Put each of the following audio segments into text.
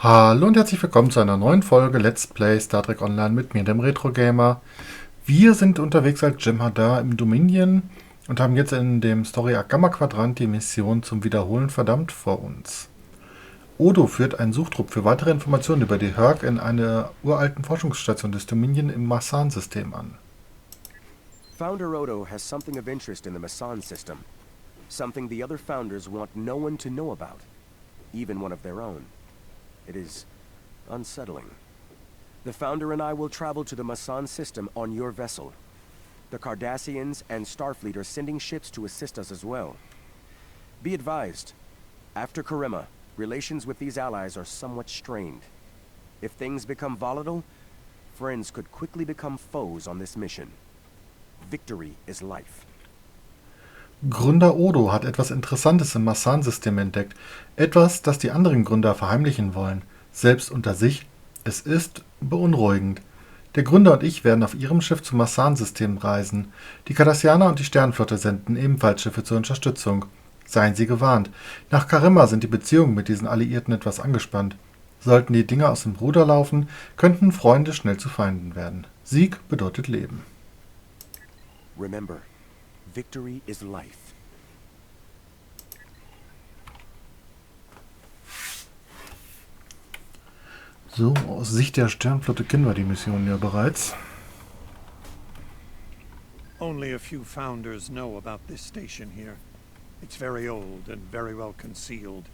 Hallo und herzlich willkommen zu einer neuen Folge Let's Play Star Trek Online mit mir, dem Retro Gamer. Wir sind unterwegs als Jem'Hardar im Dominion und haben jetzt in dem Story Arc Gamma Quadrant die Mission zum Wiederholen verdammt vor uns. Odo führt einen Suchtrupp für weitere Informationen über die Herc in einer uralten Forschungsstation des Dominion im Masan-System an. Founder Odo has something of interest in the Masan system. Something the other founders want no one to know about. Even one of their own. It is unsettling. The Founder and I will travel to the Masan system on your vessel. The Cardassians and Starfleet are sending ships to assist us as well. Be advised, after Karima, relations with these allies are somewhat strained. If things become volatile, friends could quickly become foes on this mission. Victory is life. Gründer Odo hat etwas Interessantes im Masan-System entdeckt. Etwas, das die anderen Gründer verheimlichen wollen. Selbst unter sich. Es ist beunruhigend. Der Gründer und ich werden auf ihrem Schiff zum Masan-System reisen. Die Cardassianer und die Sternenflotte senden ebenfalls Schiffe zur Unterstützung. Seien Sie gewarnt. Nach Karima sind die Beziehungen mit diesen Alliierten etwas angespannt. Sollten die Dinge aus dem Ruder laufen, könnten Freunde schnell zu Feinden werden. Sieg bedeutet Leben. Remember, victory is life. So, aus Sicht der Sternenflotte kennen wir die Mission ja bereits. Only a few founders know about this station here. It's very old and very well concealed.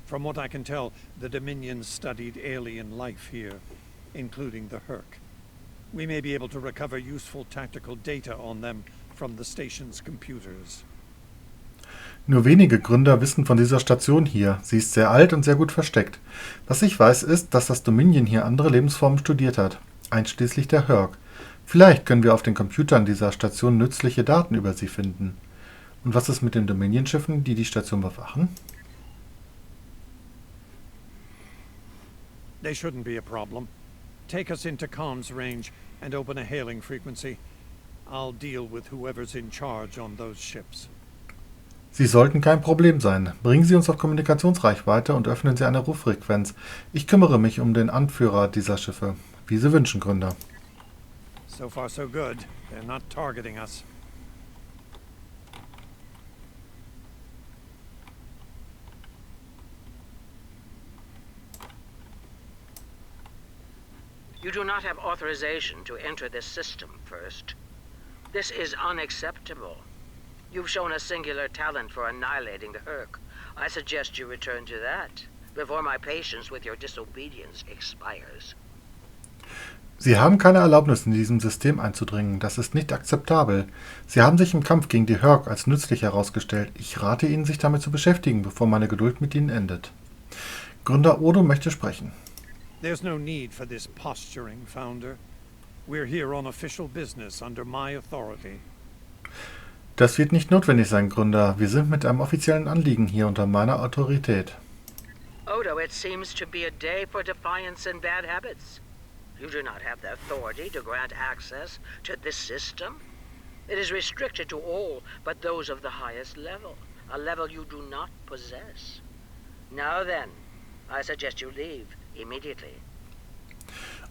From what I can tell, the Dominions studied alien life here, including the Herc. We may be able to recover useful tactical data on them from the station's computers. Nur wenige Gründer wissen von dieser Station hier. Sie ist sehr alt und sehr gut versteckt. Was ich weiß, ist, dass das Dominion hier andere Lebensformen studiert hat, einschließlich der Herc. Vielleicht können wir auf den Computern dieser Station nützliche Daten über sie finden. Und was ist mit den Dominion-Schiffen, die die Station bewachen? They shouldn't be a problem. Take us into comms range and open a hailing frequency. I'll deal with whoever's in charge on those ships. Sie sollten kein Problem sein. Bringen Sie uns auf Kommunikationsreichweite und öffnen Sie eine Ruffrequenz. Ich kümmere mich um den Anführer dieser Schiffe. Wie Sie wünschen, Gründer. So far so good. They're not targeting us. You do not have authorization to enter this system first. This is unacceptable. You've shown a singular talent for annihilating the Herc. I suggest you return to that, before my patience with your disobedience expires. Sie haben keine Erlaubnis, in diesem System einzudringen. Das ist nicht akzeptabel. Sie haben sich im Kampf gegen die Herc als nützlich herausgestellt. Ich rate Ihnen, sich damit zu beschäftigen, bevor meine Geduld mit Ihnen endet. Gründer Odo möchte sprechen. There's no need for this posturing, Founder. We're here on official business under my authority. Das wird nicht notwendig sein, Gründer. Wir sind mit einem offiziellen Anliegen hier unter meiner Autorität. Odo, it seems to be a day for defiance and bad habits. You do not have the authority to grant access to this system. It is restricted to all but those of the highest level, a level you do not possess. Now then, I suggest you leave immediately.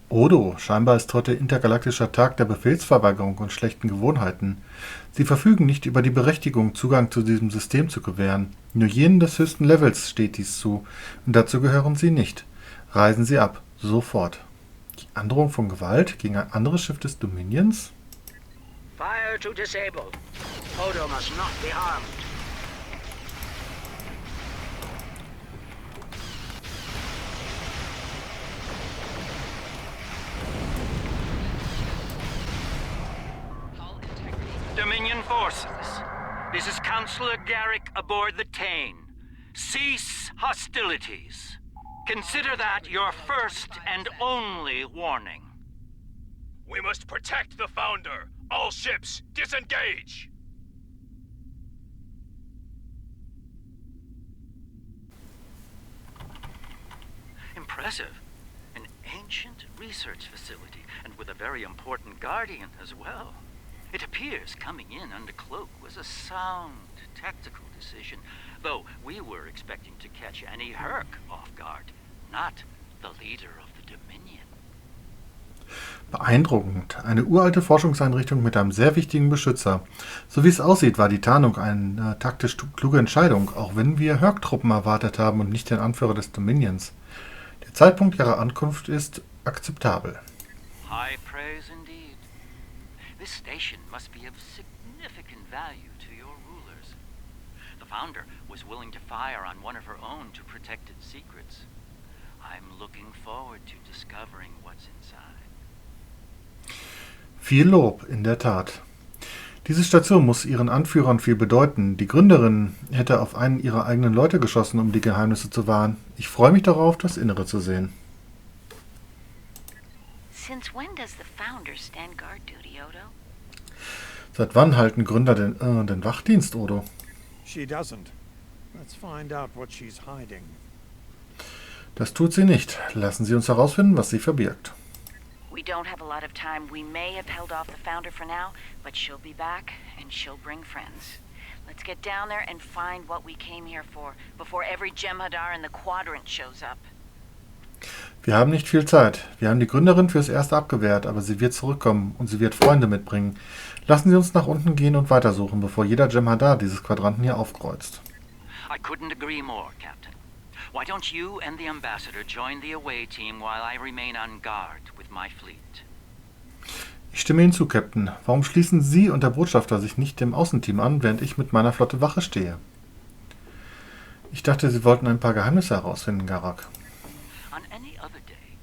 Odo, scheinbar ist heute intergalaktischer Tag der Befehlsverweigerung und schlechten Gewohnheiten. Sie verfügen nicht über die Berechtigung, Zugang zu diesem System zu gewähren. Nur jenen des höchsten Levels steht dies zu, und dazu gehören Sie nicht. Reisen Sie ab, sofort. Die Androhung von Gewalt gegen ein anderes Schiff des Dominions? Fire to disable. Odo must not be harmed. Dominion forces. This is Counselor Garrick aboard the Tane. Cease hostilities. Consider that your first and only warning. We must protect the Founder. All ships, disengage! Impressive. An ancient research facility, and with a very important guardian as well. It appears coming in under cloak was a sound tactical decision, though we were expecting to catch any Herc off guard, not the leader of the Dominion. Beeindruckend. Eine uralte Forschungseinrichtung mit einem sehr wichtigen Beschützer. So wie es aussieht, war die Tarnung eine taktisch kluge Entscheidung, auch wenn wir Hörg-Truppen erwartet haben und nicht den Anführer des Dominions. Der Zeitpunkt ihrer Ankunft ist akzeptabel. High praise indeed. This station must be of significant value to your rulers. The founder was willing to fire on one of her own to protect its secrets. I'm looking forward to discovering what's inside. Viel Lob, in der Tat. Diese Station muss ihren Anführern viel bedeuten. Die Gründerin hätte auf einen ihrer eigenen Leute geschossen, um die Geheimnisse zu wahren. Ich freue mich darauf, das Innere zu sehen. Since when does the founder stand guard duty, Odo? Seit wann halten Gründer den Wachdienst, Odo? She doesn't. Let's find out what she's hiding. Das tut sie nicht. Lassen Sie uns herausfinden, was sie verbirgt. We don't have a lot of time. We may have held off the founder for now, but she'll be back and she'll bring friends. Let's get down there and find what we came here for before every Jem'Hardar in the quadrant shows up. Wir haben nicht viel Zeit. Wir haben die Gründerin fürs Erste abgewehrt, aber sie wird zurückkommen und sie wird Freunde mitbringen. Lassen Sie uns nach unten gehen und weitersuchen, bevor jeder Jem'Hardar dieses Quadranten hier aufkreuzt. I couldn't agree more, Captain. Why don't you and the ambassador join the away team while I remain on guard with my fleet? Ich stimme Ihnen zu, Captain. Warum schließen Sie und der Botschafter sich nicht dem Außenteam an, während ich mit meiner Flotte Wache stehe? Ich dachte, Sie wollten ein paar Geheimnisse herausfinden, Garak. On any other day,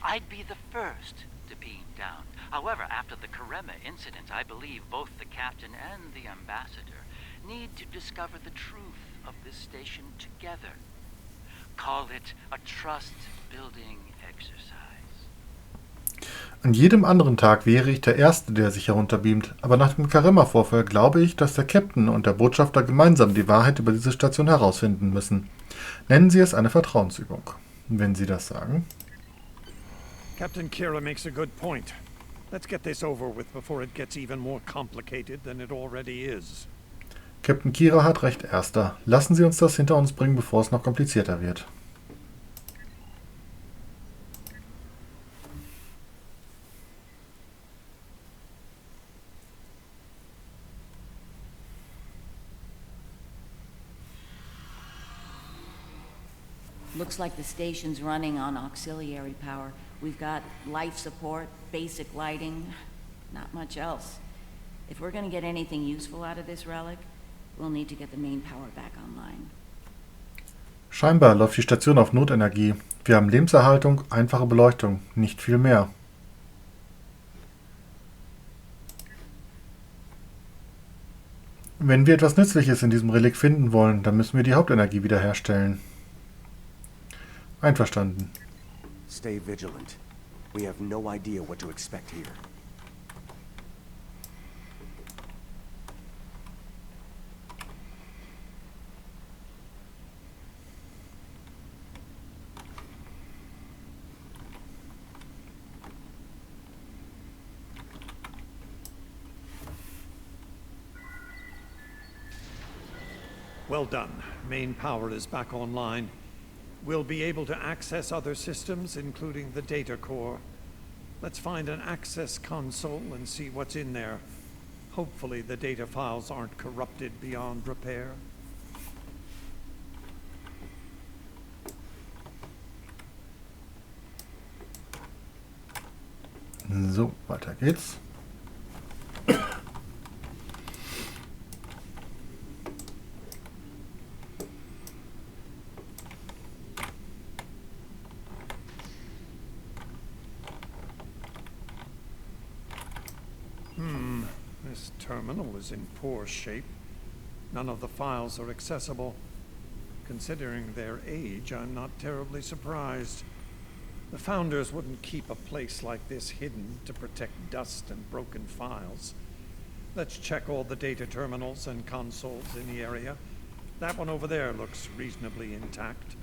I'd be the first to beam down. However, after the Karema incident, I believe both the captain and the ambassador need to discover the truth of this station together. Call it a trust-building exercise. An jedem anderen Tag wäre ich der Erste, der sich herunterbeamt, aber nach dem Karema-Vorfall glaube ich, dass der Captain und der Botschafter gemeinsam die Wahrheit über diese Station herausfinden müssen. Nennen Sie es eine Vertrauensübung, wenn Sie das sagen. Captain Kira makes a good point. Let's get this over with before it gets even more complicated than it already is. Captain Kira hat recht, Erster. Lassen Sie uns das hinter uns bringen, bevor es noch komplizierter wird. Looks like the station's running on auxiliary power. We've got life support, basic lighting, not much else. If we're gonna get anything useful out of this relic, we'll need to get the main power back online. Scheinbar läuft die Station auf Notenergie. Wir haben Lebenserhaltung, einfache Beleuchtung, nicht viel mehr. Wenn wir etwas Nützliches in diesem Relikt finden wollen, dann müssen wir die Hauptenergie wiederherstellen. Einverstanden. Stay vigilant. We have no idea what to expect here. Well done. Main power is back online. We'll be able to access other systems, including the data core. Let's find an access console and see what's in there. Hopefully the data files aren't corrupted beyond repair. So, weiter geht's. This terminal is in poor shape. None of the files are accessible. Considering their age, I'm not terribly surprised. The founders wouldn't keep a place like this hidden to protect dust and broken files. Let's check all the data terminals and consoles in the area. That one over there looks reasonably intact.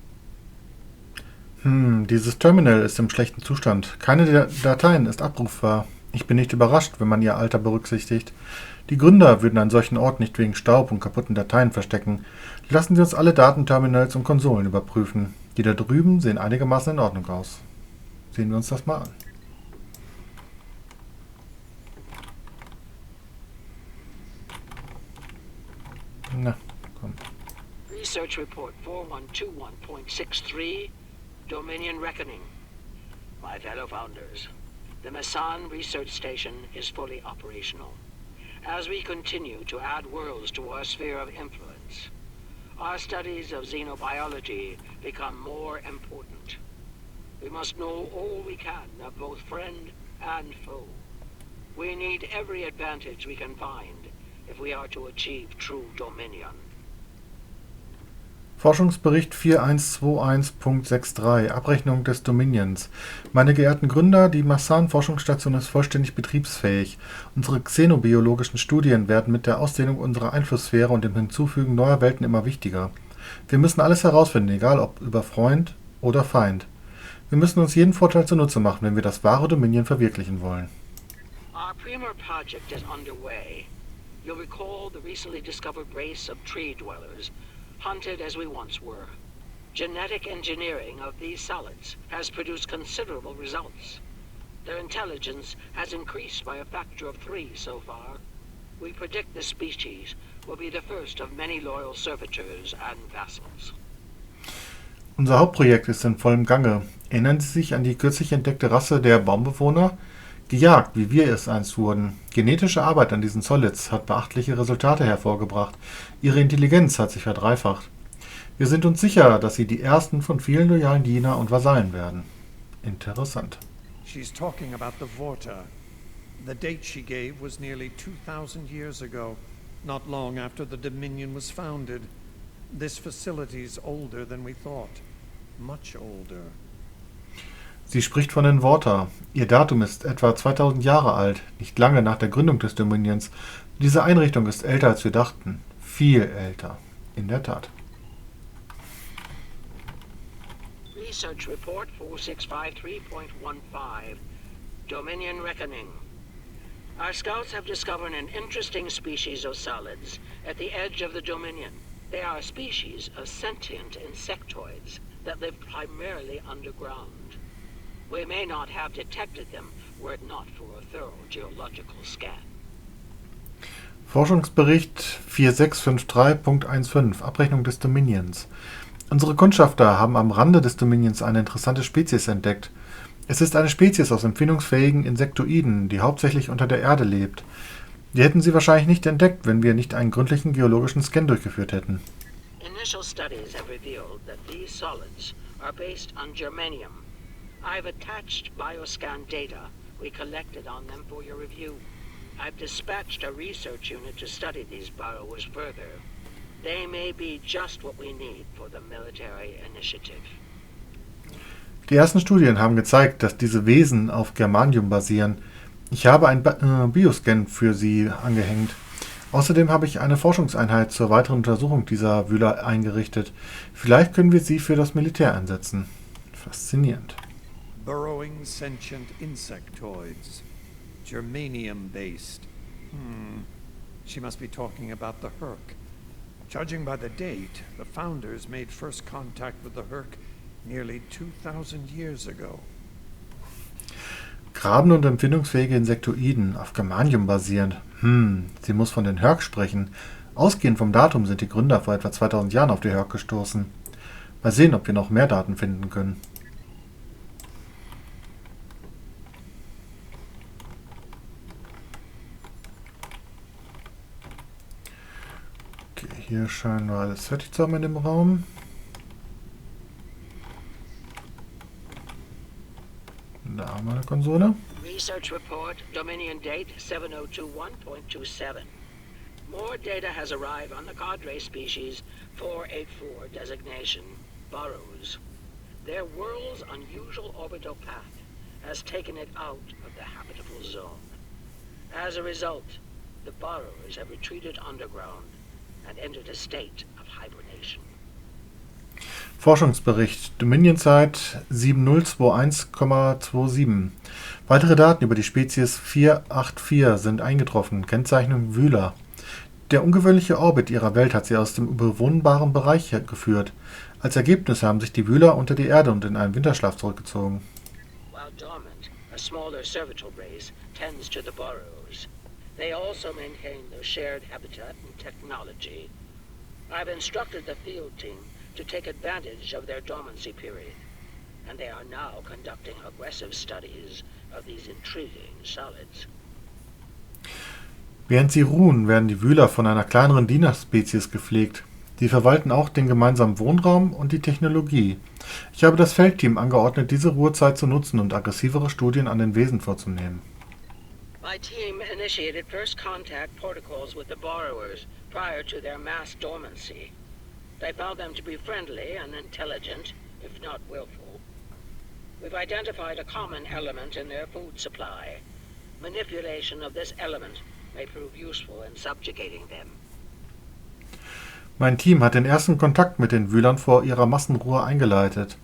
Dieses Terminal ist im schlechten Zustand. Keine der Dateien ist abrufbar. Ich bin nicht überrascht, wenn man ihr Alter berücksichtigt. Die Gründer würden einen solchen Ort nicht wegen Staub und kaputten Dateien verstecken. Lassen Sie uns alle Datenterminals und Konsolen überprüfen. Die da drüben sehen einigermaßen in Ordnung aus. Sehen wir uns das mal an. Na, komm. Research Report 4121.63, Dominion Reckoning. My fellow founders, the Masan Research Station is fully operational. As we continue to add worlds to our sphere of influence, our studies of xenobiology become more important. We must know all we can of both friend and foe. We need every advantage we can find if we are to achieve true dominion. Forschungsbericht 4121.63 Abrechnung des Dominions. Meine geehrten Gründer, die Masan-Forschungsstation ist vollständig betriebsfähig. Unsere xenobiologischen Studien werden mit der Ausdehnung unserer Einflusssphäre und dem Hinzufügen neuer Welten immer wichtiger. Wir müssen alles herausfinden, egal ob über Freund oder Feind. Wir müssen uns jeden Vorteil zunutze machen, wenn wir das wahre Dominion verwirklichen wollen. Our premier project is underway. You'll recall the recently discovered race of tree dwellers, hunted as we once were. Genetic engineering of these solids has produced considerable results. Their intelligence has increased by a factor of 3 so far. We predict this species will be the first of many loyal servitors and vassals. Unser Hauptprojekt ist in vollem Gange. Erinnern Sie sich an die kürzlich entdeckte Rasse der Baumbewohner? Gejagt, wie wir es einst wurden. Genetische Arbeit an diesen Solids hat beachtliche Resultate hervorgebracht. Ihre Intelligenz hat sich verdreifacht. Wir sind uns sicher, dass sie die ersten von vielen loyalen Diener und Vasallen werden. Interessant. She's talking about the Vorta. The date she gave was nearly 2000 years ago, not long after the Dominion was founded. This facility's older than we thought. Much older. Sie spricht von den Vorta. Ihr Datum ist etwa 2000 Jahre alt, nicht lange nach der Gründung des Dominions. Diese Einrichtung ist älter, als wir dachten. Viel älter. In der Tat. Research Report 4653.15, Dominion Reckoning. Our scouts have discovered an interesting species of solids at the edge of the Dominion. They are a species of sentient insectoids that live primarily underground. We may not have detected them were it not for a thorough geological scan. Forschungsbericht 4653.15 Abrechnung des Dominions. Unsere Kundschafter haben am Rande des Dominions eine interessante Spezies entdeckt. Es ist eine Spezies aus empfindungsfähigen Insektoiden, die hauptsächlich unter der Erde lebt. Wir hätten sie wahrscheinlich nicht entdeckt, wenn wir nicht einen gründlichen geologischen Scan durchgeführt hätten. Initial studies have revealed that these solids are based on germanium. I've attached bioscan data we collected on them for your review. I've dispatched a research unit to study these borrowers further. They may be just what we need for the military initiative. Die ersten Studien haben gezeigt, dass diese Wesen auf Germanium basieren. Ich habe einen Bioscan für sie angehängt. Außerdem habe ich eine Forschungseinheit zur weiteren Untersuchung dieser Wühler eingerichtet. Vielleicht können wir sie für das Militär einsetzen. Faszinierend. Burrowing sentient insectoids. Germanium-based. She must be talking about the Herc. Judging by the date, the founders made first contact with the Herc nearly 2000 years ago. Graben- und empfindungsfähige Insektoiden, auf Germanium basierend. Sie muss von den Herc sprechen. Ausgehend vom Datum sind die Gründer vor etwa 2000 Jahren auf die Herc gestoßen. Mal sehen, ob wir noch mehr Daten finden können. Okay, hier scheinen wir alles fertig zu haben in dem Raum. Da haben wir eine Konsole. Research report, Dominion date 7021.27. More data has arrived on the cadre species 484 designation, burrows. Their world's unusual orbital path has taken it out of the habitable zone. As a result, the burrows have retreated underground and entered a state of hibernation. Forschungsbericht Dominion-Zeit 7021,27. Weitere Daten über die Spezies 484 sind eingetroffen. Kennzeichnung Wühler. Der ungewöhnliche Orbit ihrer Welt hat sie aus dem bewohnbaren Bereich geführt. Als Ergebnis haben sich die Wühler unter die Erde und in einen Winterschlaf zurückgezogen. While dormant, a smaller servitor race tends to the burrows. They also maintain their shared habitat and technology. I've instructed the field team to take advantage of their dormancy period, and they are now conducting aggressive studies of these intriguing solids. Während sie ruhen, werden die Wühler von einer kleineren Dienerspezies gepflegt. Sie verwalten auch den gemeinsamen Wohnraum und die Technologie. Ich habe das Feldteam angeordnet, diese Ruhezeit zu nutzen und aggressivere Studien an den Wesen vorzunehmen. My team initiated first contact protocols with the borrowers prior to their mass dormancy. They found them to be friendly and intelligent, if not willful. We've identified a common element in their food supply. Manipulation of this element may prove useful in subjugating them. Mein Team hat den ersten Kontakt mit den Wühlern vor ihrer Massenruhe eingeleitet.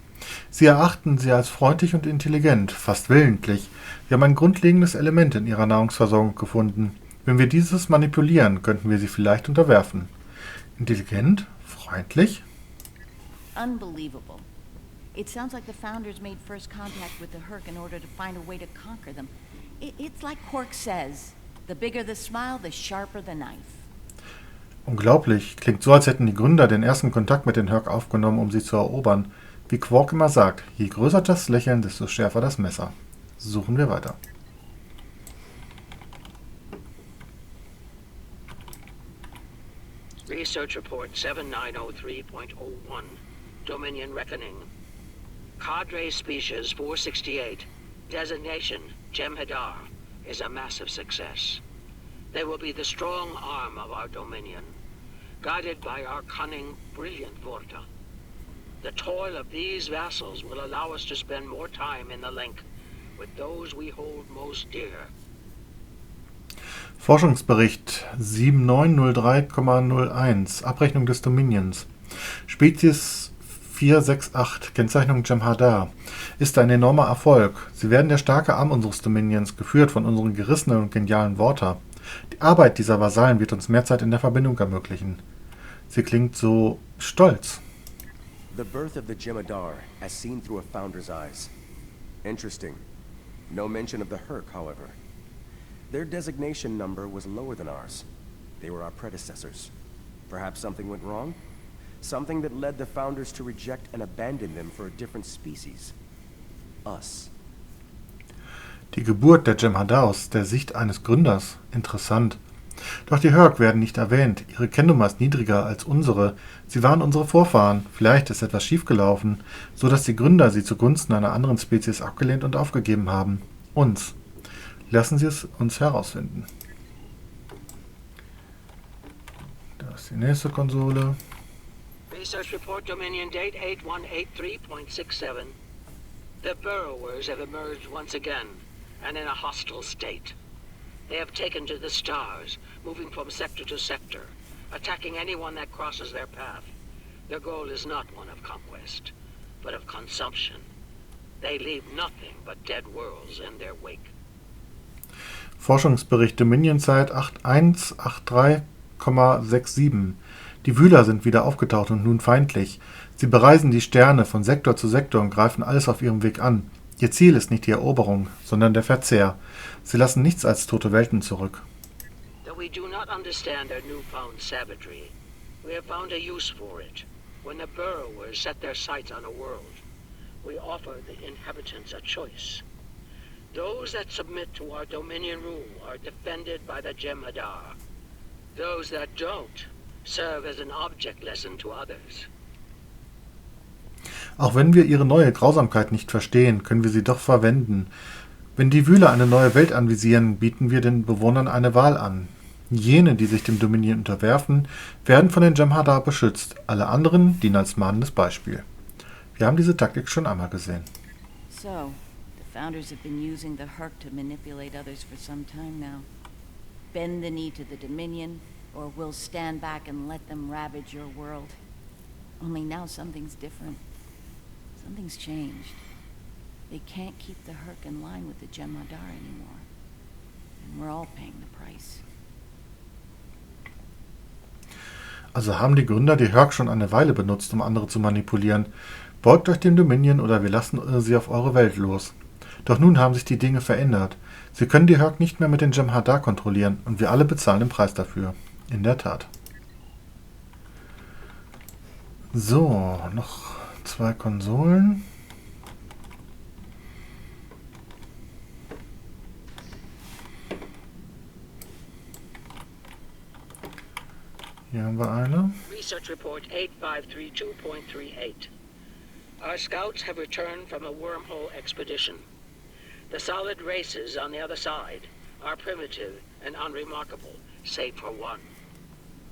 Sie erachten sie als freundlich und intelligent, fast willentlich. Wir haben ein grundlegendes Element in ihrer Nahrungsversorgung gefunden. Wenn wir dieses manipulieren, könnten wir sie vielleicht unterwerfen. Intelligent? Freundlich? Unbelievable. It sounds like the founders made first contact with the Herc in order to find a way to conquer them. It's like Quark says, the bigger the smile, the sharper the knife. Unglaublich. Klingt so, als hätten die Gründer den ersten Kontakt mit den Herc aufgenommen, um sie zu erobern. Wie Quark immer sagt, je größer das Lächeln, desto schärfer das Messer. Suchen wir weiter. Research Report 7903.01, Dominion Reckoning. Cadre Species 468, designation Jem'Hardar, is a massive success. They will be the strong arm of our Dominion, guided by our cunning, brilliant Vorta. The toil of these vassals will allow us to spend more time in the link with those we hold most dear. Forschungsbericht 7903,01 Abrechnung des Dominions. Spezies 468, Kennzeichnung Jem'Hardar, ist ein enormer Erfolg. Sie werden der starke Arm unseres Dominions, geführt von unseren gerissenen und genialen Vorta. Die Arbeit dieser Vasallen wird uns mehr Zeit in der Verbindung ermöglichen. Sie klingt so stolz. The birth of the Jem'Hardar, as seen through a founder's eyes. Interesting. No mention of the Herc, however. Their designation number was lower than ours. They were our predecessors. Perhaps something went wrong? Something that led the founders to reject and abandon them for a different species. Us. Die Geburt der Jem'Hardar aus der Sicht eines Gründers. Interessant. Doch die Herc werden nicht erwähnt. Ihre Kennnummer ist niedriger als unsere. Sie waren unsere Vorfahren. Vielleicht ist etwas schiefgelaufen, so dass die Gründer sie zugunsten einer anderen Spezies abgelehnt und aufgegeben haben. Uns. Lassen Sie es uns herausfinden. Da ist die nächste Konsole. Research Report Dominion Date 8183.67. The Burrowers have emerged once again, and in a hostile state. They have taken to the stars, moving from sector to sector, attacking anyone that crosses their path. Their goal is not one of conquest, but of consumption. They leave nothing but dead worlds in their wake. Forschungsbericht Dominion-Zeit 8183,67. Die Wühler sind wieder aufgetaucht und nun feindlich. Sie bereisen die Sterne von Sektor zu Sektor und greifen alles auf ihrem Weg an. Ihr Ziel ist nicht die Eroberung, sondern der Verzehr. Sie lassen nichts als tote Welten zurück. Though we do not understand their newfound savagery, we have found a use for it. When the burrowers set their sights on a world, we offer the inhabitants a choice. Those that submit to our Dominion rule are defended by the Jem'Hardar. Those that don't serve as an object lesson to others. Auch wenn wir ihre neue Grausamkeit nicht verstehen, können wir sie doch verwenden. Wenn die Wühler eine neue Welt anvisieren, bieten wir den Bewohnern eine Wahl an. Jene, die sich dem Dominion unterwerfen, werden von den Jem'Hardar beschützt. Alle anderen dienen als mahnendes Beispiel. Wir haben diese Taktik schon einmal gesehen. So, the founders have been using the Herc to manipulate others for some time now. Bend the knee to the Dominion, or we'll stand back and let them ravage your world. Only now something's different. Something's changed. They can't keep the Herc in line with the Jem'Hardar anymore. And we're all paying the price. Also haben die Gründer die Herc schon eine Weile benutzt, um andere zu manipulieren. Beugt euch dem Dominion oder wir lassen sie auf eure Welt los. Doch nun haben sich die Dinge verändert. Sie können die Herc nicht mehr mit den Jem'Hardar kontrollieren und wir alle bezahlen den Preis dafür. In der Tat. So, noch 2 Konsolen. Hier haben wir eine. Research Report 8532.38. Our scouts have returned from a wormhole expedition. The solid races on the other side are primitive and unremarkable, save for one.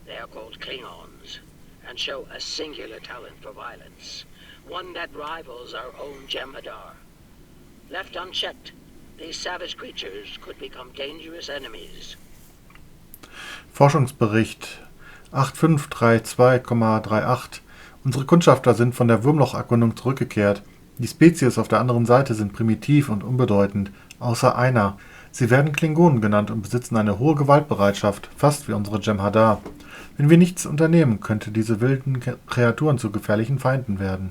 They are called Klingons, and show a singular talent for violence, one that rivals our own Jem'Hardar. Left unchecked, these savage creatures could become dangerous enemies. Forschungsbericht 8532,38. Unsere Kundschafter sind von der Wurmlocherkundung zurückgekehrt. Die Spezies auf der anderen Seite sind primitiv und unbedeutend, außer einer. Sie werden Klingonen genannt und besitzen eine hohe Gewaltbereitschaft, fast wie unsere Jem'Hardar. Wenn wir nichts unternehmen, könnte diese wilden Kreaturen zu gefährlichen Feinden werden.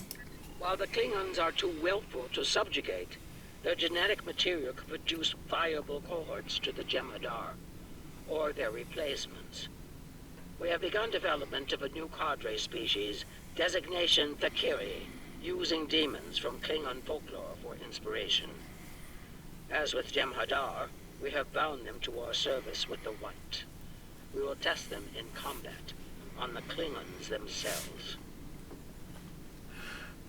While the Klingons are too willful to subjugate, their genetic material could produce viable cohorts to the Jem'Hardar, or their replacements. We have begun development of a new cadre species, designation Thakiri, using demons from Klingon folklore for inspiration. As with Jem'Hardar, we have bound them to our service with the White. We will test them in combat on the Klingons themselves.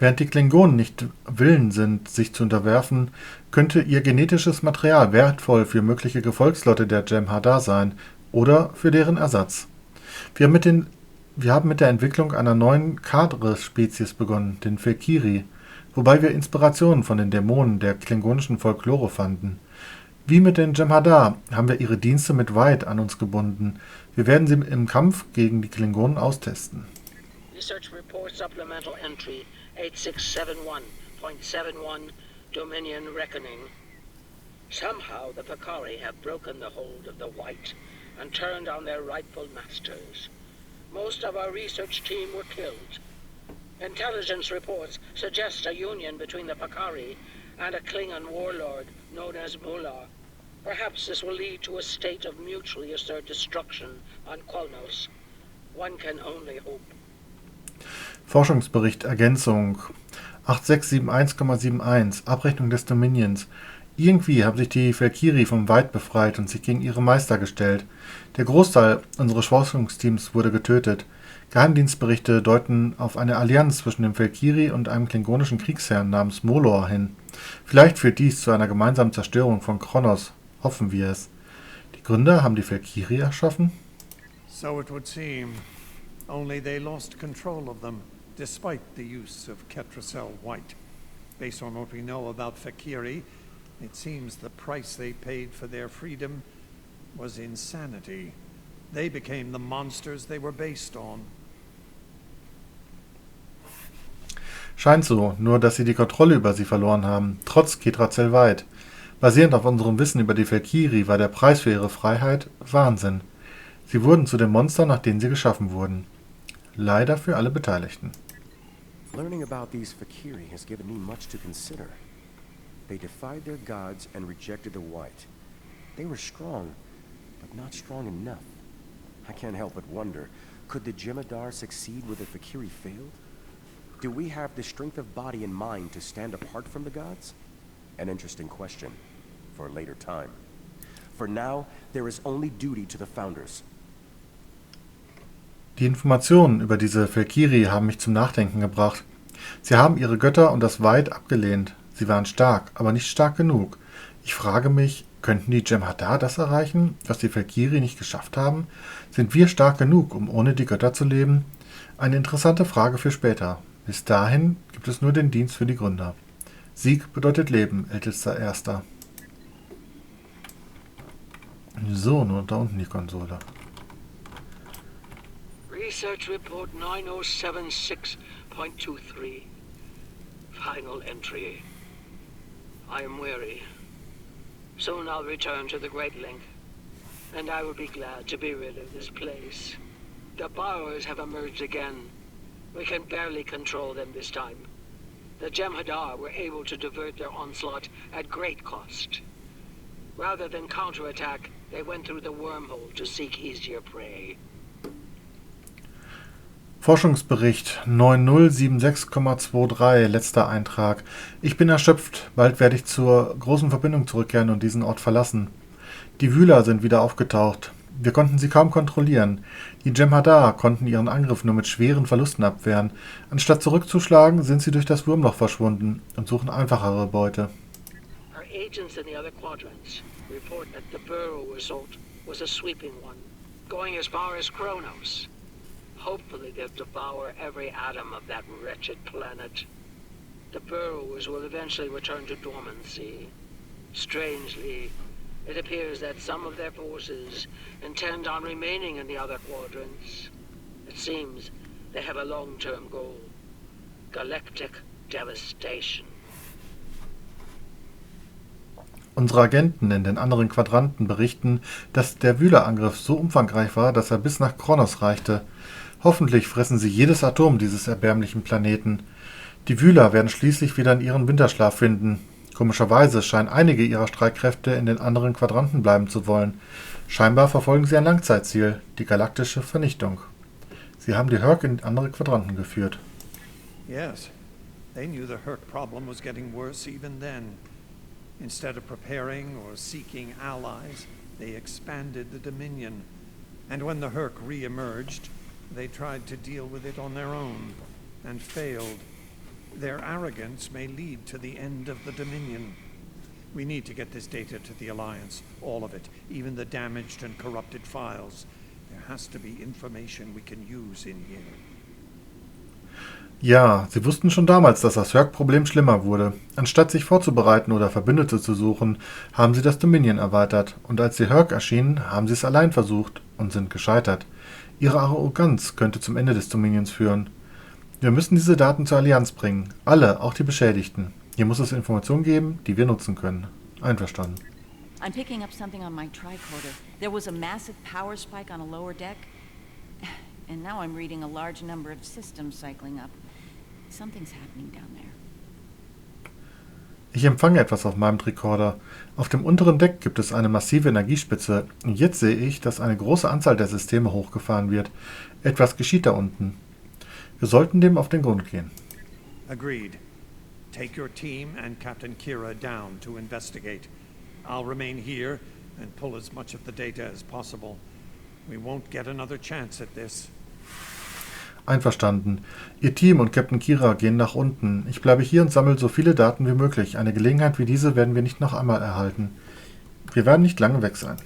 Während die Klingonen nicht willens sind, sich zu unterwerfen, könnte ihr genetisches Material wertvoll für mögliche Gefolgsleute der Jem'Hardar sein oder für deren Ersatz. Wir haben mit der Entwicklung einer neuen Cadre-Spezies begonnen, den Valkyrie, wobei wir Inspirationen von den Dämonen der klingonischen Folklore fanden. Wie mit den Jem'Hardar haben wir ihre Dienste mit White an uns gebunden. Wir werden sie im Kampf gegen die Klingonen austesten. Research Report Supplemental Entry 8671.71 Dominion Reckoning. Somehow the Vakari have broken the hold of the White and turned on their rightful masters. Most of our research team were killed. Intelligence reports suggest a union between the Vakari and a Klingon warlord known as Mullah. Perhaps this will lead to a state of mutually assured destruction on Kolnos. One can only hope. Forschungsbericht Ergänzung 8671,71 Abrechnung des Dominions. Irgendwie haben sich die Valkyrie vom White befreit und sich gegen ihre Meister gestellt. Der Großteil unseres Forschungsteams wurde getötet. Geheimdienstberichte deuten auf eine Allianz zwischen dem Valkyrie und einem klingonischen Kriegsherrn namens Molor hin. Vielleicht führt dies zu einer gemeinsamen Zerstörung von Kronos. Hoffen wir es. Die Gründer haben die Valkyrie erschaffen? So it would seem. Only they lost control of them, despite the use of Ketracel White. Based on what we know about Valkyrie, it seems the price they paid for their freedom was insanity. They became the monsters they were based on. Scheint so, nur dass sie die Kontrolle über sie verloren haben, trotz Ketracel White. Basierend auf unserem Wissen über die Valkyrie war der Preis für ihre Freiheit Wahnsinn. Sie wurden zu den Monstern, nach denen sie geschaffen wurden. Leider für alle Beteiligten. Learning about these Valkyrie has given me much to consider. They defied their gods and rejected the White. They were strong, but not strong enough. I can't help but wonder, could the Jem'Hadar succeed where the Valkyrie failed? Do we have the strength of body and mind to stand apart from the gods? An interesting question for a later time. For now, there is only duty to the founders. Die Informationen über diese Valkyrie haben mich zum Nachdenken gebracht. Sie haben ihre Götter und das White abgelehnt. Sie waren stark, aber nicht stark genug. Ich frage mich, könnten die Jem'Hadar das erreichen, was die Valkyrie nicht geschafft haben? Sind wir stark genug, um ohne die Götter zu leben? Eine interessante Frage für später. Bis dahin gibt es nur den Dienst für die Gründer. Sieg bedeutet Leben, ältester Erster. So, nur da unten die Konsole. Research Report 9076.23. Final entry. I am weary. Soon I'll return to the Great Link, and I will be glad to be rid of this place. The borrowers have emerged again. We can barely control them this time. The Jem'Hardar were able to divert their onslaught at great cost. Rather than counterattack, they went through the wormhole to seek easier prey. Forschungsbericht 9076,23, letzter Eintrag. Ich bin erschöpft. Bald werde ich zur großen Verbindung zurückkehren und diesen Ort verlassen. Die Wühler sind wieder aufgetaucht. Wir konnten sie kaum kontrollieren. Die Jem'Hardar konnten ihren Angriff nur mit schweren Verlusten abwehren. Anstatt zurückzuschlagen, sind sie durch das Wurmloch verschwunden und suchen einfachere Beute. Our agents in the other quadrants report that the burrow assault was a sweeping one, going as far as Kronos. Hopefully they'll devour every atom of that wretched planet. The burrowers will eventually return to dormancy. Strangely, it appears that some of their forces intend on remaining in the other quadrants. It seems they have a long-term goal. Galactic devastation. Unsere Agenten in den anderen Quadranten berichten, dass der Wühlerangriff so umfangreich war, dass er bis nach Kronos reichte. Hoffentlich fressen sie jedes Atom dieses erbärmlichen Planeten. Die Wühler werden schließlich wieder in ihren Winterschlaf finden. Komischerweise scheinen einige ihrer Streitkräfte in den anderen Quadranten bleiben zu wollen. Scheinbar verfolgen sie ein Langzeitziel, die galaktische Vernichtung. Sie haben die Herc in andere Quadranten geführt. Yes, they knew the Herc problem was getting worse even then. Instead of preparing or seeking allies, they expanded the Dominion. And when the Herc re-emerged, they tried to deal with it on their own, and failed. Their arrogance may lead to the end of the Dominion. We need to get this data to the Alliance, all of it, even the damaged and corrupted files. There has to be information we can use in here. Ja, sie wussten schon damals, dass das Herc-Problem schlimmer wurde. Anstatt sich vorzubereiten oder Verbündete zu suchen, haben sie das Dominion erweitert. Und als die Herc erschienen, haben sie es allein versucht und sind gescheitert. Ihre Arroganz könnte zum Ende des Dominions führen. Wir müssen diese Daten zur Allianz bringen. Alle, auch die Beschädigten. Hier muss es Informationen geben, die wir nutzen können. Einverstanden. I'm picking up something on my tricorder. There was a massive power spike on a lower deck, and now I'm reading a large number of systems cycling up. Something's happening down there. Ich empfange etwas auf meinem Tricorder. Auf dem unteren Deck gibt es eine massive Energiespitze. Und jetzt sehe ich, dass eine große Anzahl der Systeme hochgefahren wird. Etwas geschieht da unten. Wir sollten dem auf den Grund gehen. Agreed. Take your team and Captain Kira down to investigate. I'll remain here and pull as much of the data as possible. We won't get another chance at this. Einverstanden. Ihr Team und Captain Kira gehen nach unten. Ich bleibe hier und sammle so viele Daten wie möglich. Eine Gelegenheit wie diese werden wir nicht noch einmal erhalten. Wir werden nicht lange weg sein.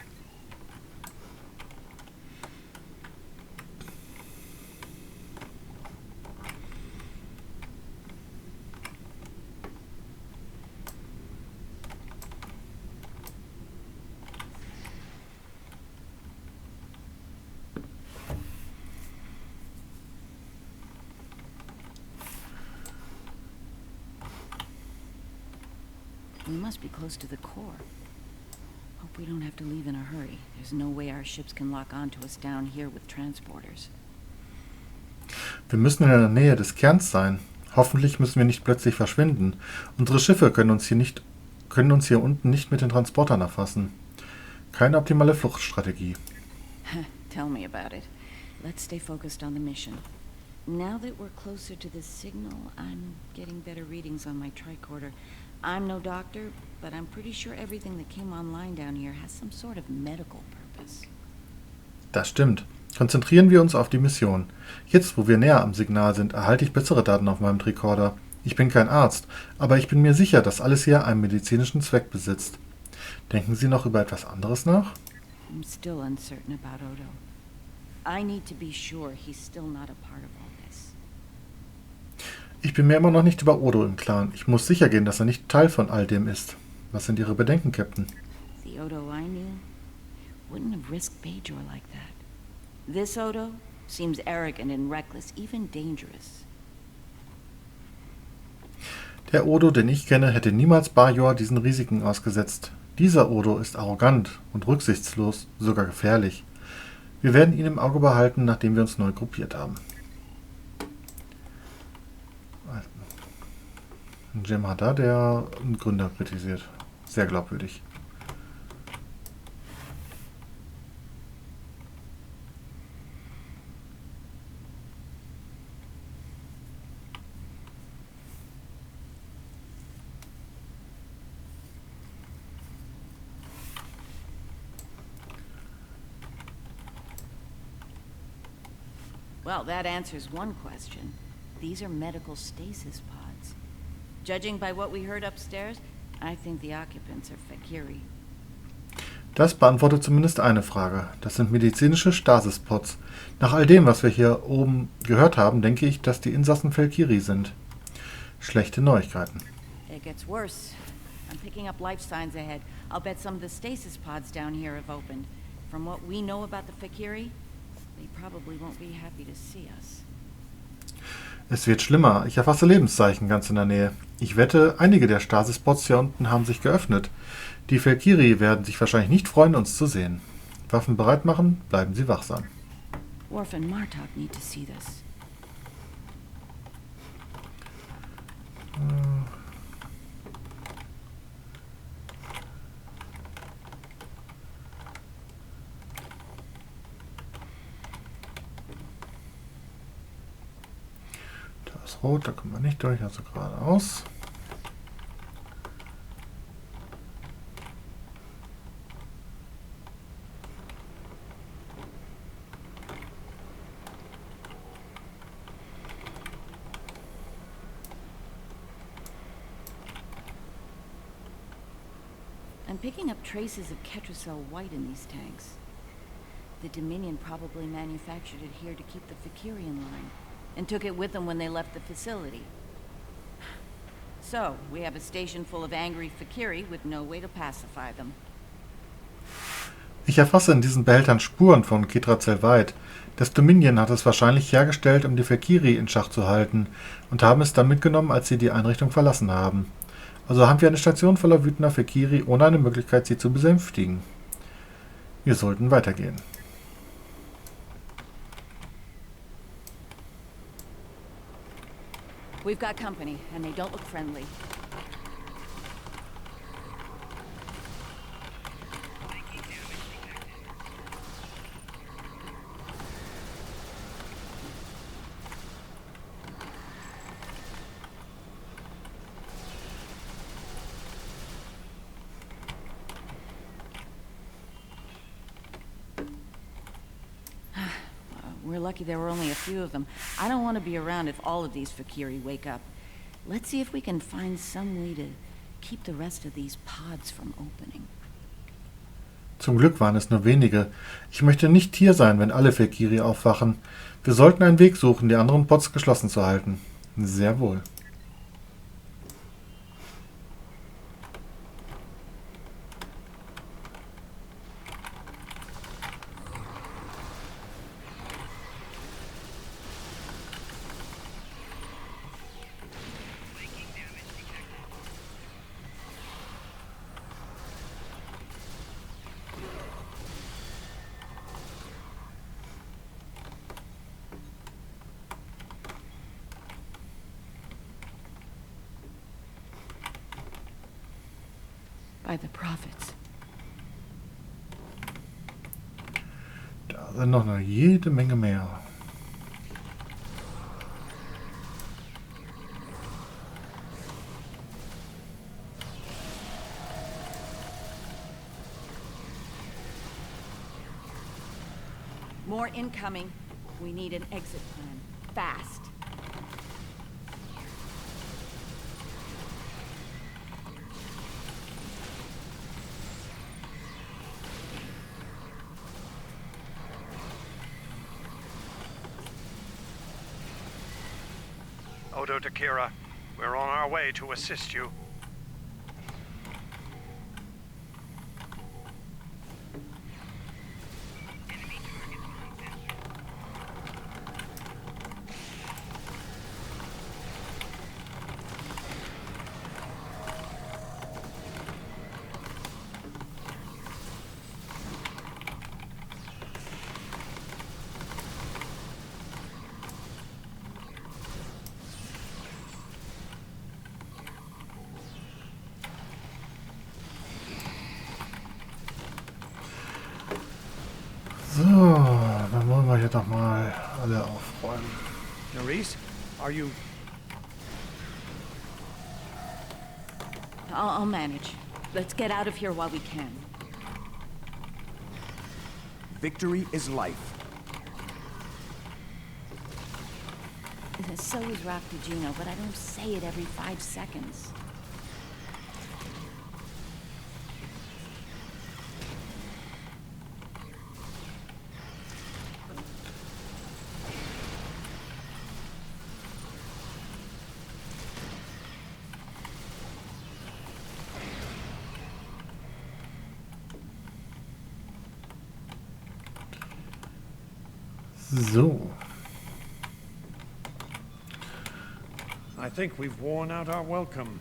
We must be close to the core. Hope we don't have to leave in a hurry. There's no way our ships can lock onto us down here with transporters. Wir müssen in der Nähe des Kerns sein. Hoffentlich müssen wir nicht plötzlich verschwinden. Unsere Schiffe können uns hier unten nicht mit den Transportern erfassen. Keine optimale Fluchtstrategie. Tell me about it. Let's stay focused on the mission. Now that we're closer to the signal, I'm getting better readings on my tricorder. I'm no doctor, but I'm pretty sure everything that came online down here has some sort of medical purpose. Das stimmt. Konzentrieren wir uns auf die Mission. Jetzt, wo wir näher am Signal sind, erhalte ich bessere Daten auf meinem Tricorder. Ich bin kein Arzt, aber ich bin mir sicher, dass alles hier einen medizinischen Zweck besitzt. Denken Sie noch über etwas anderes nach? I'm still uncertain about Odo. I need to be sure he's still not a part of all this. Ich bin mir immer noch nicht über Odo im Klaren. Ich muss sicher gehen, dass er nicht Teil von all dem ist. Was sind Ihre Bedenken, Captain? The Odo I knew wouldn't have risked Bajor like that. This Odo seems arrogant and reckless, even dangerous. Der Odo, den ich kenne, hätte niemals Bajor diesen Risiken ausgesetzt. Dieser Odo ist arrogant und rücksichtslos, sogar gefährlich. Wir werden ihn im Auge behalten, nachdem wir uns neu gruppiert haben. Jem'Hardar, der einen Gründer kritisiert. Sehr glaubwürdig. Well, that answers one question. These are medical stasis pods. Judging by what we heard upstairs, I think the occupants are Fakiri. Das beantwortet zumindest eine Frage. Das sind medizinische Stasis-Pods. Nach all dem, was wir hier oben gehört haben, denke ich, dass die Insassen Fakiri sind. Schlechte Neuigkeiten. It gets worse. I'm picking up life signs ahead. I'll bet some of the stasis pods down here have opened. From what we know about the Fakiri, they probably won't be happy to see us. Es wird schlimmer. Ich erfasse Lebenszeichen ganz in der Nähe. Ich wette, einige der Stasis-Pods hier unten haben sich geöffnet. Die Fakiri werden sich wahrscheinlich nicht freuen, uns zu sehen. Waffen bereit machen, bleiben Sie wachsam. Worf and Martok need to see this. Da ist rot, da kommen wir nicht durch, also geradeaus. I'm picking up traces of Ketracel white in these tanks. The Dominion probably manufactured it here to keep the Fakiri in line, and took it with them when they left the facility. So, we have a station full of angry Fakiri with no way to pacify them. Ich erfasse in diesen Behältern Spuren von Ketracel white. Das Dominion hat es wahrscheinlich hergestellt, um die Fakiri in Schach zu halten, und haben es dann mitgenommen, als sie die Einrichtung verlassen haben. Also haben wir eine Station voller wütender Fakiri, ohne eine Möglichkeit, sie zu besänftigen. Wir sollten weitergehen. We've got company, and they don't look friendly. We're lucky there were only a few of them. I don't want to be around if all of these Fakiri wake up. Let's see if we can find some way to keep the rest of these pods from opening. Zum Glück waren es nur wenige. Ich möchte nicht hier sein, wenn alle Fakiri aufwachen. Wir sollten einen Weg suchen, die anderen Pods geschlossen zu halten. Sehr wohl. By the prophets. Da sind noch jede Menge mehr. More incoming. We need an exit plan. Fast. Odo to Kira, we're on our way to assist you. hier doch mal alle aufräumen. Nerys, are you... I'll manage. Let's get out of here while we can. Victory is life. So is Rock to Juno, but I don't say it every 5 seconds. So. I think we've worn out our welcome.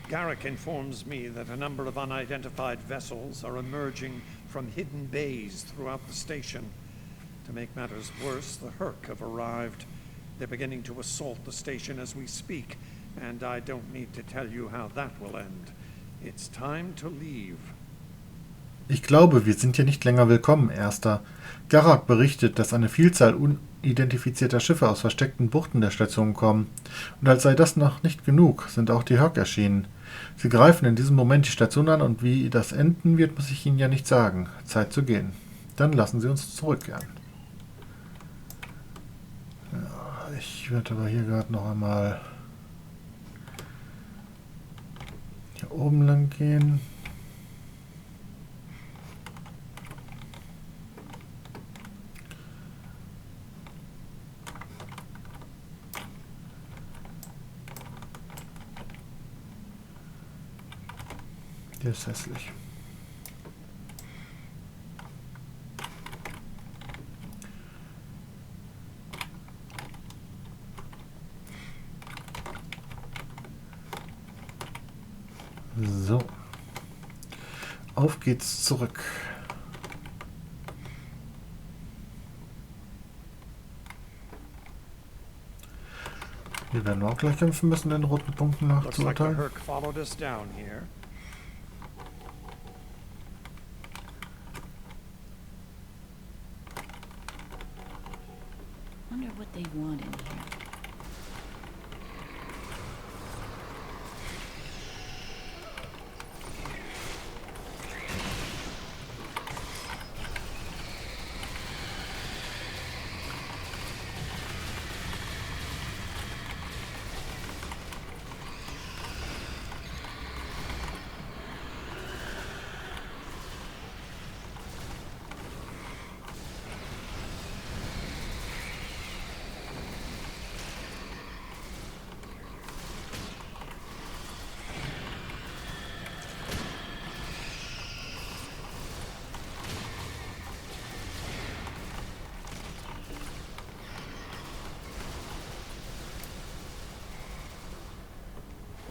Garrick informs me that a number of unidentified vessels are emerging from hidden bays throughout the station. To make matters worse, the Herc have arrived. They're beginning to assault the station as we speak, and I don't need to tell you how that will end. It's time to leave. Ich glaube, wir sind hier nicht länger willkommen, Erster. Garak berichtet, dass eine Vielzahl unidentifizierter Schiffe aus versteckten Buchten der Station kommen. Und als sei das noch nicht genug, sind auch die Herc erschienen. Sie greifen in diesem Moment die Station an und wie das enden wird, muss ich Ihnen ja nicht sagen. Zeit zu gehen. Dann lassen Sie uns zurückkehren. Ja, ich werde aber hier gerade noch einmal hier oben lang gehen. Der ist hässlich. So. Auf geht's zurück. Wir werden auch gleich kämpfen müssen, den roten Punkten Looks like the nachzuurteilen. Herc followed us down here. Wonder what they want in here.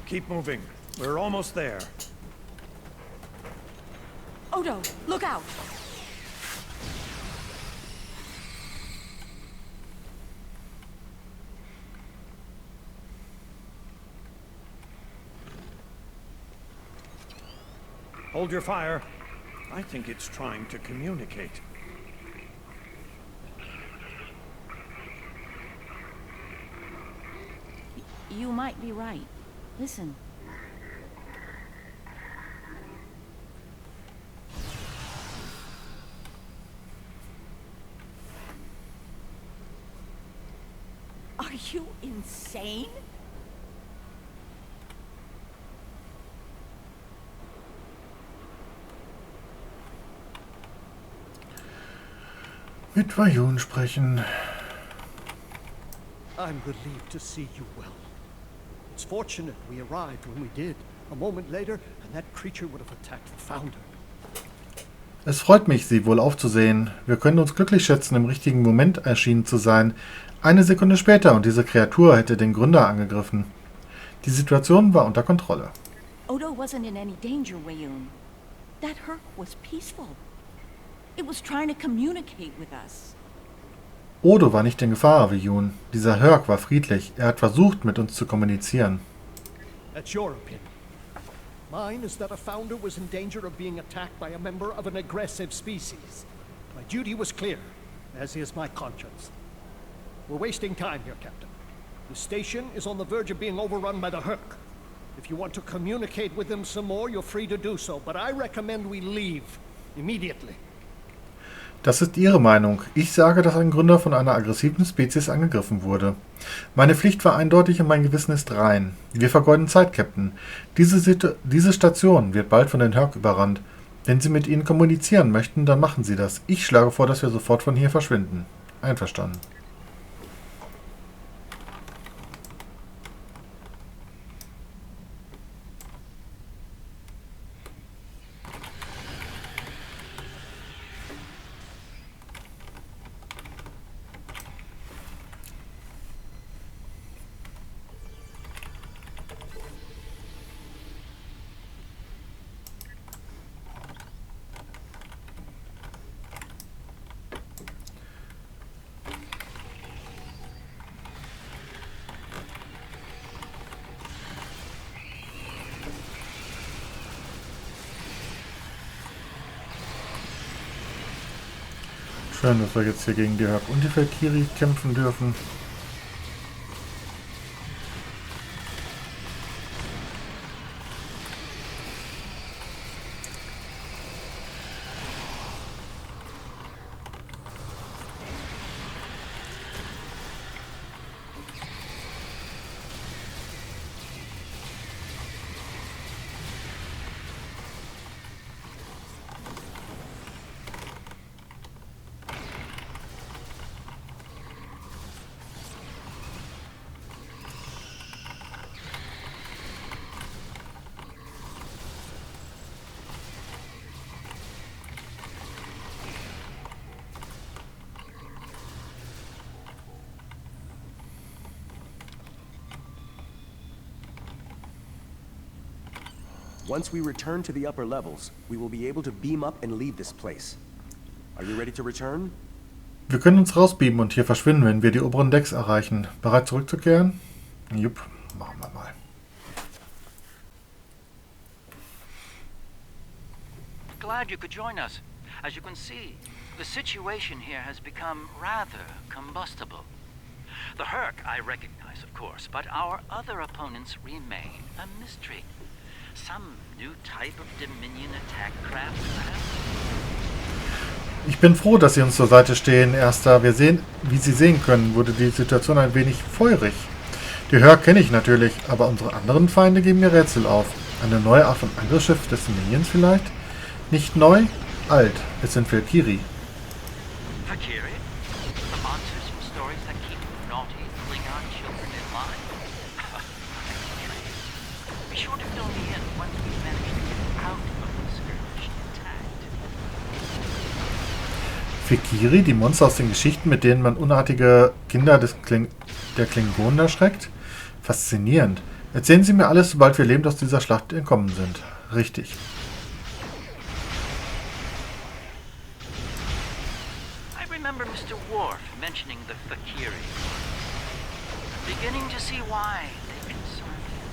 Keep moving. We're almost there. Odo, look out! Hold your fire. I think it's trying to communicate. You might be right. Listen. Are you insane? Mit Vayun sprechen. I'm relieved to see you well. It's fortunate we arrived when we did. A moment later, and that creature would have attacked the Founder. Es freut mich, Sie wohl aufzusehen. Wir können uns glücklich schätzen, im richtigen Moment erschienen zu sein. Eine Sekunde später und diese Kreatur hätte den Gründer angegriffen. Die Situation war unter Kontrolle. Odo wasn't in any danger, Wayun. That Herc was peaceful. It was trying to communicate with us. Odo war nicht in Gefahr, Vayun. Dieser Herc war friedlich. Er hat versucht, mit uns zu kommunizieren. That's your opinion. Mine is that a Founder was in danger of being attacked by a member of an aggressive species. My duty was clear. as is my conscience. We're wasting time here, Captain. The station is on the verge of being overrun by the Herc. If you want to communicate with them some more, you're free to do so, but I recommend we leave immediately. Das ist Ihre Meinung. Ich sage, dass ein Gründer von einer aggressiven Spezies angegriffen wurde. Meine Pflicht war eindeutig und mein Gewissen ist rein. Wir vergeuden Zeit, Captain. Diese Station wird bald von den Herc überrannt. Wenn Sie mit ihnen kommunizieren möchten, dann machen Sie das. Ich schlage vor, dass wir sofort von hier verschwinden. Einverstanden. Schön, dass wir jetzt hier gegen die Herc und die Valkyrie kämpfen dürfen. Once we return to the upper levels, we will be able to beam up and leave this place. Are you ready to return? Wir können uns rausbeamen und hier verschwinden, wenn wir die oberen Decks erreichen. Bereit zurückzukehren? Jupp, machen wir mal. Glad you could join us. As you can see, the situation here has become rather combustible. The Herc I recognize, of course, but our other opponents remain a mystery. Some new type of Dominion attack craft, perhaps? Ich bin froh, dass Sie uns zur Seite stehen, Erster. Wie Sie sehen können, wurde die Situation ein wenig feurig. Die Herc kenne ich natürlich, aber unsere anderen Feinde geben mir Rätsel auf. Eine neue Art von Angriffsschiff des Dominions vielleicht? Nicht neu, alt. Es sind Valkyrie. Valkyrie? The monsters from stories that keep naughty Klingon children in line? Be sure to fill me in once we manage to get out of the skirmish intact. Valkyrie, die Monster aus den Geschichten, mit denen man unartige Kinder der Klingonen erschreckt? Faszinierend. Erzählen Sie mir alles, sobald wir lebend aus dieser Schlacht entkommen sind. Richtig. I remember Mr. Worf mentioning the Valkyrie. Beginning to see why they concerned him.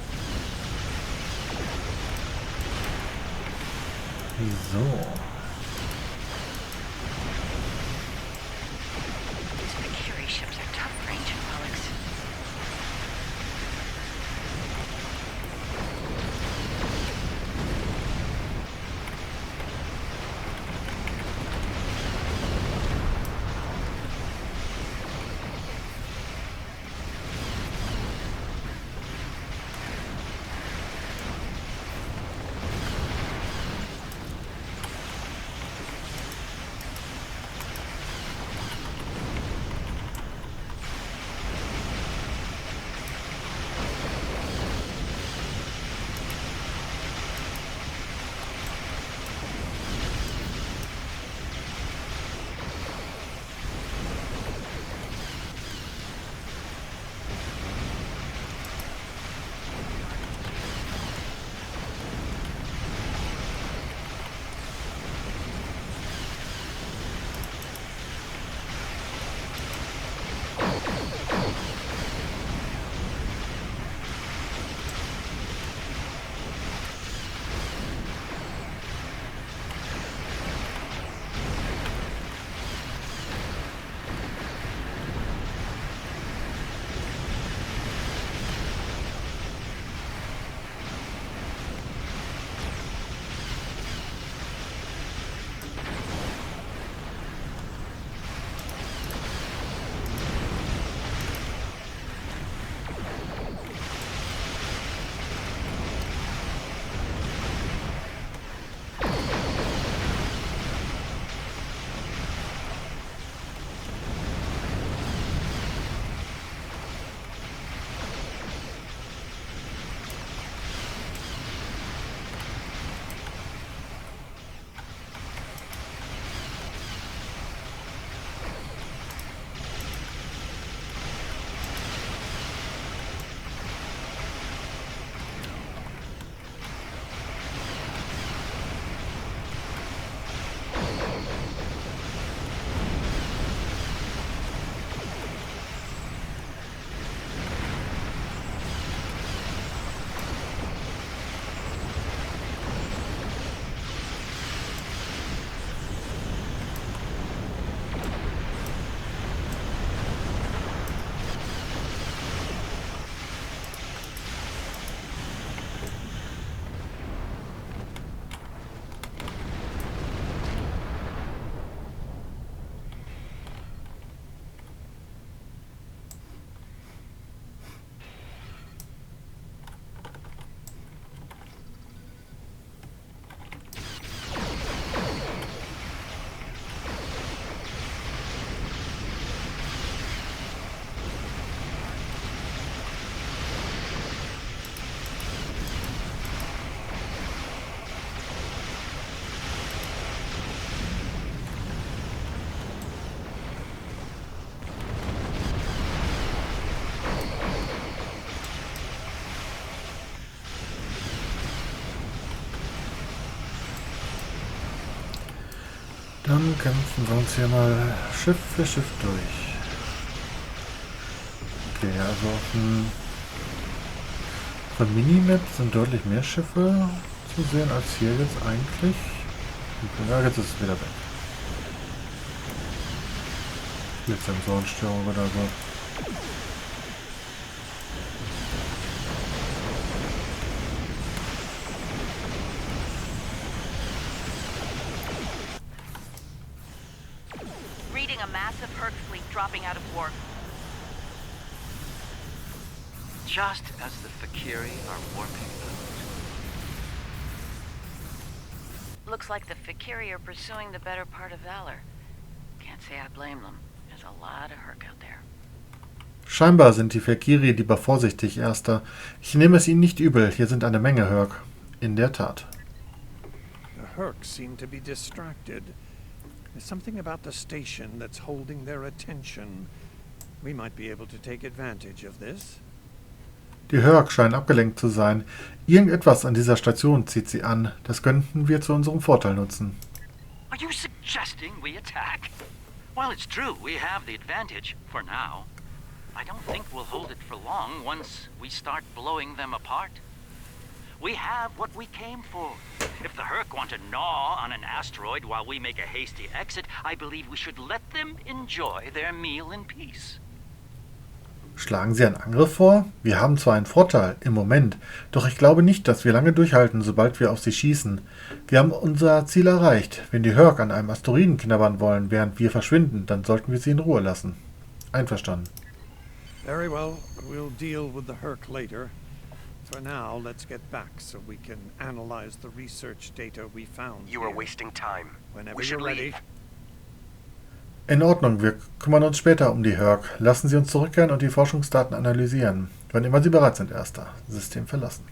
So. These Valkyrie ships are tough for ancient relics. Dann kämpfen wir uns hier mal Schiff für Schiff durch. Okay, also auf der Minimap sind deutlich mehr Schiffe zu sehen als hier jetzt eigentlich. Ja, jetzt ist es wieder weg. Jetzt Sensorenstörung oder so. Reading a massive Herc fleet dropping out of warp. Just as the Fakiri are warping out. Looks like the Fakiri are pursuing the better part of valor. Can't say I blame them. There's a lot of Herc out there. Scheinbar sind die Fakiri lieber vorsichtig, Erster. Ich nehme es ihnen nicht übel. Hier sind eine Menge Herc. In der Tat. The Herc seem to be distracted. There's something about the station that's holding their attention. We might be able to take advantage of this. Die Herc scheinen abgelenkt zu sein. Irgendetwas an dieser Station zieht sie an. Das könnten wir zu unserem Vorteil nutzen. Are you suggesting we attack? Well, it's true, we have the advantage, for now. I don't think we'll hold it for long once we start blowing them apart. We have what we came for. If the Herc want to gnaw on an asteroid while we make a hasty exit, I believe we should let them enjoy their meal in peace. Schlagen Sie einen Angriff vor? Wir haben zwar einen Vorteil, im Moment, doch ich glaube nicht, dass wir lange durchhalten, sobald wir auf sie schießen. Wir haben unser Ziel erreicht. Wenn die Herc an einem Asteroiden knabbern wollen, während wir verschwinden, dann sollten wir sie in Ruhe lassen. Einverstanden. Very well, we'll deal with the Herc later. For now, let's get back so we can analyze the research data we found. You are wasting time. Whenever We should you're ready. leave. In Ordnung, wir kümmern uns später um die Herc. Lassen Sie uns zurückkehren und die Forschungsdaten analysieren. Wann immer Sie bereit sind, Erster. System verlassen.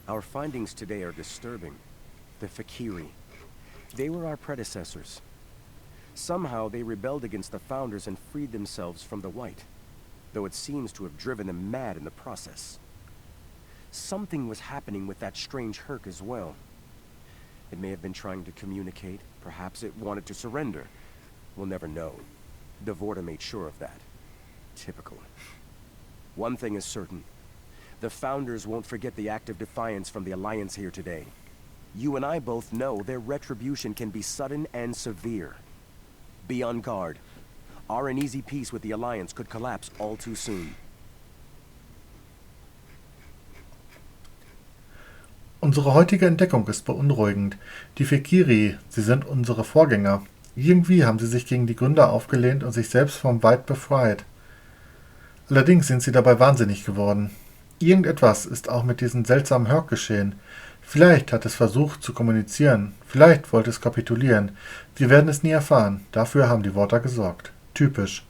Our findings today are disturbing. The Fakiri. They were our predecessors. Somehow they rebelled against the founders and freed themselves from the White, though it seems to have driven them mad in the process. Something was happening with that strange Herc as well. It may have been trying to communicate. Perhaps it wanted to surrender. We'll never know. Devorta made sure of that. Typical. One thing is certain. The Founders won't forget the act of defiance from the Alliance here today. You and I both know their retribution can be sudden and severe. Be on guard. Our uneasy peace with the Alliance could collapse all too soon. Unsere heutige Entdeckung ist beunruhigend. Die Fakiri, sie sind unsere Vorgänger. Irgendwie haben sie sich gegen die Gründer aufgelehnt und sich selbst vom Weit befreit. Allerdings sind sie dabei wahnsinnig geworden. Irgendetwas ist auch mit diesem seltsamen Herc geschehen. Vielleicht hat es versucht zu kommunizieren, vielleicht wollte es kapitulieren. Wir werden es nie erfahren, dafür haben die Worte gesorgt. Typisch.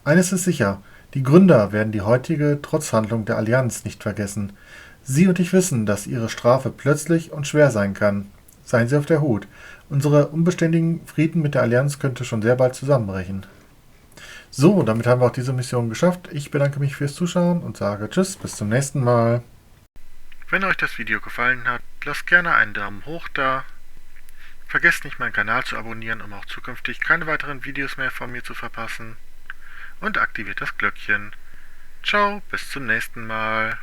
Eines ist sicher, die Gründer werden die heutige Trotzhandlung der Allianz nicht vergessen. Sie und ich wissen, dass ihre Strafe plötzlich und schwer sein kann. Seien Sie auf der Hut. Unsere unbeständigen Frieden mit der Allianz könnte schon sehr bald zusammenbrechen. So, damit haben wir auch diese Mission geschafft. Ich bedanke mich fürs Zuschauen und sage Tschüss, bis zum nächsten Mal. Wenn euch das Video gefallen hat, lasst gerne einen Daumen hoch da. Vergesst nicht, meinen Kanal zu abonnieren, um auch zukünftig keine weiteren Videos mehr von mir zu verpassen. Und aktiviert das Glöckchen. Ciao, bis zum nächsten Mal.